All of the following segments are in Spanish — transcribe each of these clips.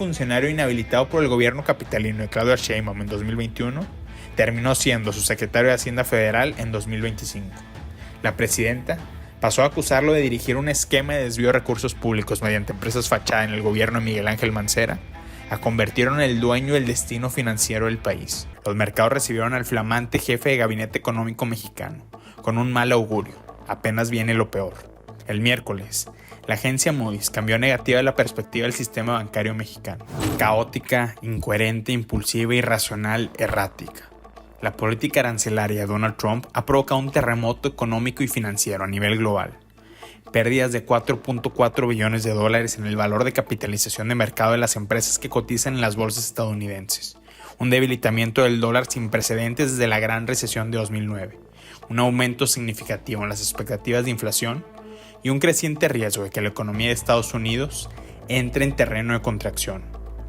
funcionario inhabilitado por el gobierno capitalino de Claudia Sheinbaum en 2021, terminó siendo su secretario de Hacienda Federal en 2025. La presidenta pasó a acusarlo de dirigir un esquema de desvío de recursos públicos mediante empresas fachada en el gobierno de Miguel Ángel Mancera, a convertirlo en el dueño del destino financiero del país. Los mercados recibieron al flamante jefe de gabinete económico mexicano, con un mal augurio. Apenas viene lo peor. El miércoles, la agencia Moody's cambió negativa la perspectiva del sistema bancario mexicano. Caótica, incoherente, impulsiva, irracional, errática. La política arancelaria de Donald Trump ha provocado un terremoto económico y financiero a nivel global. Pérdidas de $4.4 billones en el valor de capitalización de mercado de las empresas que cotizan en las bolsas estadounidenses. Un debilitamiento del dólar sin precedentes desde la gran recesión de 2009. Un aumento significativo en las expectativas de inflación y un creciente riesgo de que la economía de Estados Unidos entre en terreno de contracción.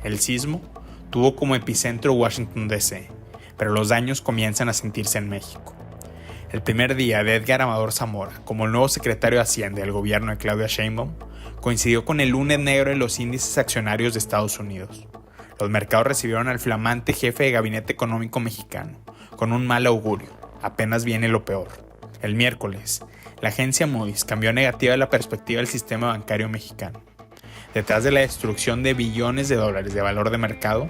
El sismo tuvo como epicentro Washington D.C., pero los daños comienzan a sentirse en México. El primer día de Edgar Amador Zamora como el nuevo secretario de Hacienda del gobierno de Claudia Sheinbaum coincidió con el lunes negro en los índices accionarios de Estados Unidos. Los mercados recibieron al flamante jefe de gabinete económico mexicano, con un mal augurio. Apenas viene lo peor. El miércoles, la agencia Moody's cambió negativa la perspectiva del sistema bancario mexicano. Detrás de la destrucción de billones de dólares de valor de mercado,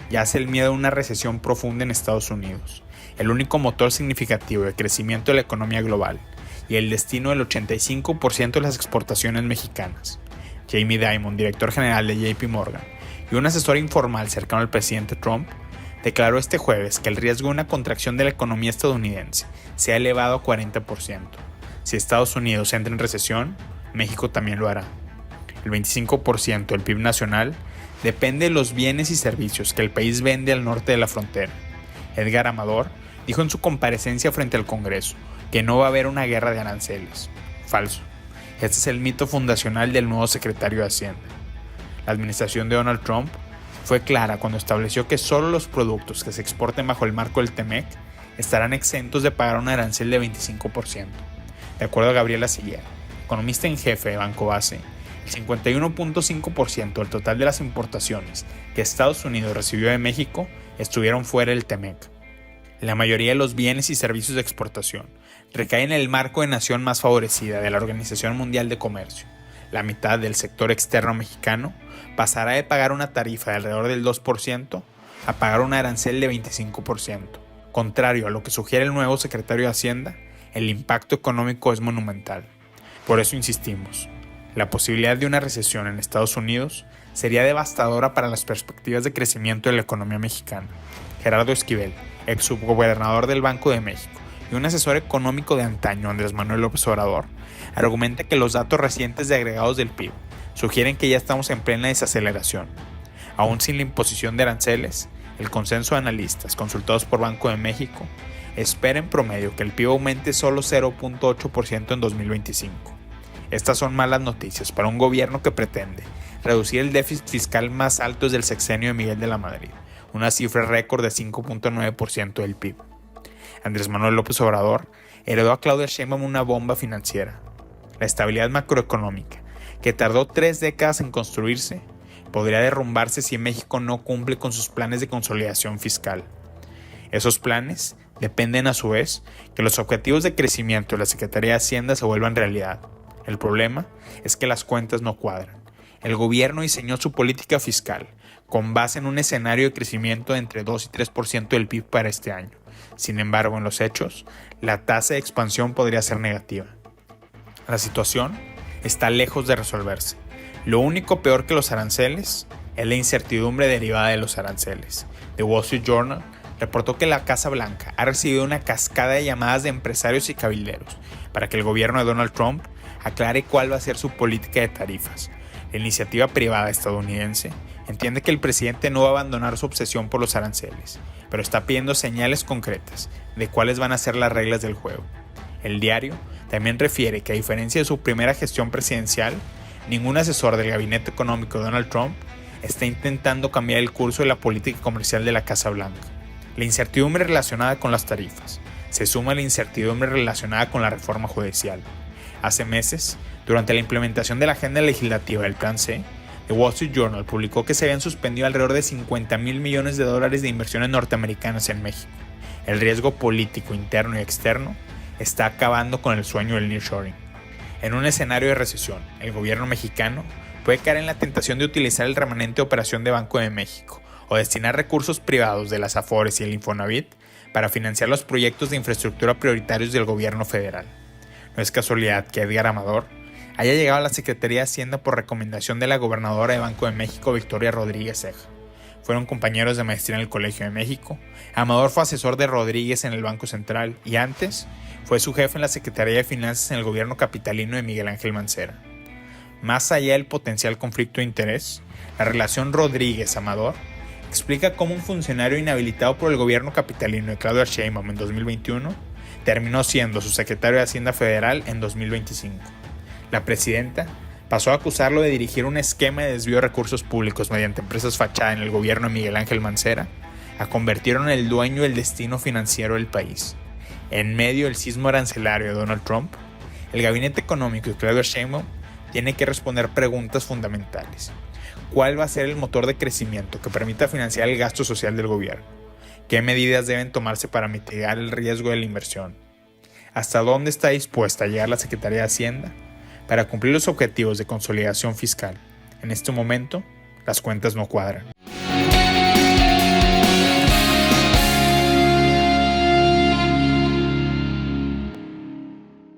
yace el miedo a una recesión profunda en Estados Unidos, el único motor significativo de crecimiento de la economía global y el destino del 85% de las exportaciones mexicanas. Jamie Dimon, director general de JP Morgan, y un asesor informal cercano al presidente Trump, declaró este jueves que el riesgo de una contracción de la economía estadounidense se ha elevado a 40%. Si Estados Unidos entra en recesión, México también lo hará. El 25% del PIB nacional depende de los bienes y servicios que el país vende al norte de la frontera. Edgar Amador dijo en su comparecencia frente al Congreso que no va a haber una guerra de aranceles. Falso. Este es el mito fundacional del nuevo secretario de Hacienda. La administración de Donald Trump fue clara cuando estableció que solo los productos que se exporten bajo el marco del TEMEC estarán exentos de pagar un arancel de 25%. De acuerdo a Gabriela Siller, economista en jefe de Banco Base, el 51.5% del total de las importaciones que Estados Unidos recibió de México estuvieron fuera del TEMEC. La mayoría de los bienes y servicios de exportación recaen en el marco de nación más favorecida de la Organización Mundial de Comercio. La mitad del sector externo mexicano pasará de pagar una tarifa de alrededor del 2% a pagar un arancel de 25%. Contrario a lo que sugiere el nuevo secretario de Hacienda, el impacto económico es monumental. Por eso insistimos, la posibilidad de una recesión en Estados Unidos sería devastadora para las perspectivas de crecimiento de la economía mexicana. Gerardo Esquivel, ex subgobernador del Banco de México y un asesor económico de antaño, Andrés Manuel López Obrador, argumenta que los datos recientes de agregados del PIB sugieren que ya estamos en plena desaceleración. Aún sin la imposición de aranceles, el consenso de analistas consultados por Banco de México espera en promedio que el PIB aumente solo 0.8% en 2025. Estas son malas noticias para un gobierno que pretende reducir el déficit fiscal más alto desde el sexenio de Miguel de la Madrid, una cifra récord de 5.9% del PIB. Andrés Manuel López Obrador heredó a Claudia Sheinbaum una bomba financiera. La estabilidad macroeconómica, que tardó 3 décadas en construirse, podría derrumbarse si México no cumple con sus planes de consolidación fiscal. Esos planes dependen a su vez que los objetivos de crecimiento de la Secretaría de Hacienda se vuelvan realidad. El problema es que las cuentas no cuadran. El gobierno diseñó su política fiscal con base en un escenario de crecimiento de entre 2 y 3% del PIB para este año. Sin embargo, en los hechos, la tasa de expansión podría ser negativa. La situación está lejos de resolverse. Lo único peor que los aranceles es la incertidumbre derivada de los aranceles. The Wall Street Journal reportó que la Casa Blanca ha recibido una cascada de llamadas de empresarios y cabilderos para que el gobierno de Donald Trump aclare cuál va a ser su política de tarifas. La iniciativa privada estadounidense entiende que el presidente no va a abandonar su obsesión por los aranceles, pero está pidiendo señales concretas de cuáles van a ser las reglas del juego. El diario también refiere que a diferencia de su primera gestión presidencial, ningún asesor del gabinete económico de Donald Trump está intentando cambiar el curso de la política comercial de la Casa Blanca. La incertidumbre relacionada con las tarifas se suma a la incertidumbre relacionada con la reforma judicial. Hace meses, durante la implementación de la agenda legislativa del Plan C, The Wall Street Journal publicó que se habían suspendido alrededor de $50 mil millones de inversiones norteamericanas en México. El riesgo político interno y externo está acabando con el sueño del nearshoring. En un escenario de recesión, el gobierno mexicano puede caer en la tentación de utilizar el remanente de operación de Banco de México o destinar recursos privados de las Afores y el Infonavit para financiar los proyectos de infraestructura prioritarios del gobierno federal. No es casualidad que Edgar Amador haya llegado a la Secretaría de Hacienda por recomendación de la gobernadora de Banco de México, Victoria Rodríguez Ceja. Fueron compañeros de maestría en el Colegio de México. Amador fue asesor de Rodríguez en el Banco Central y antes fue su jefe en la Secretaría de Finanzas en el gobierno capitalino de Miguel Ángel Mancera. Más allá del potencial conflicto de interés, la relación Rodríguez-Amador explica cómo un funcionario inhabilitado por el gobierno capitalino de Claudia Sheinbaum en 2021 terminó siendo su secretario de Hacienda Federal en 2025. La presidenta pasó a acusarlo de dirigir un esquema de desvío de recursos públicos mediante empresas fachada en el gobierno de Miguel Ángel Mancera, a convertirlo en el dueño del destino financiero del país. En medio del sismo arancelario de Donald Trump, el gabinete económico de Claudia Sheinbaum tiene que responder preguntas fundamentales. ¿Cuál va a ser el motor de crecimiento que permita financiar el gasto social del gobierno? ¿Qué medidas deben tomarse para mitigar el riesgo de la inversión? ¿Hasta dónde está dispuesta a llegar la Secretaría de Hacienda para cumplir los objetivos de consolidación fiscal? En este momento, las cuentas no cuadran.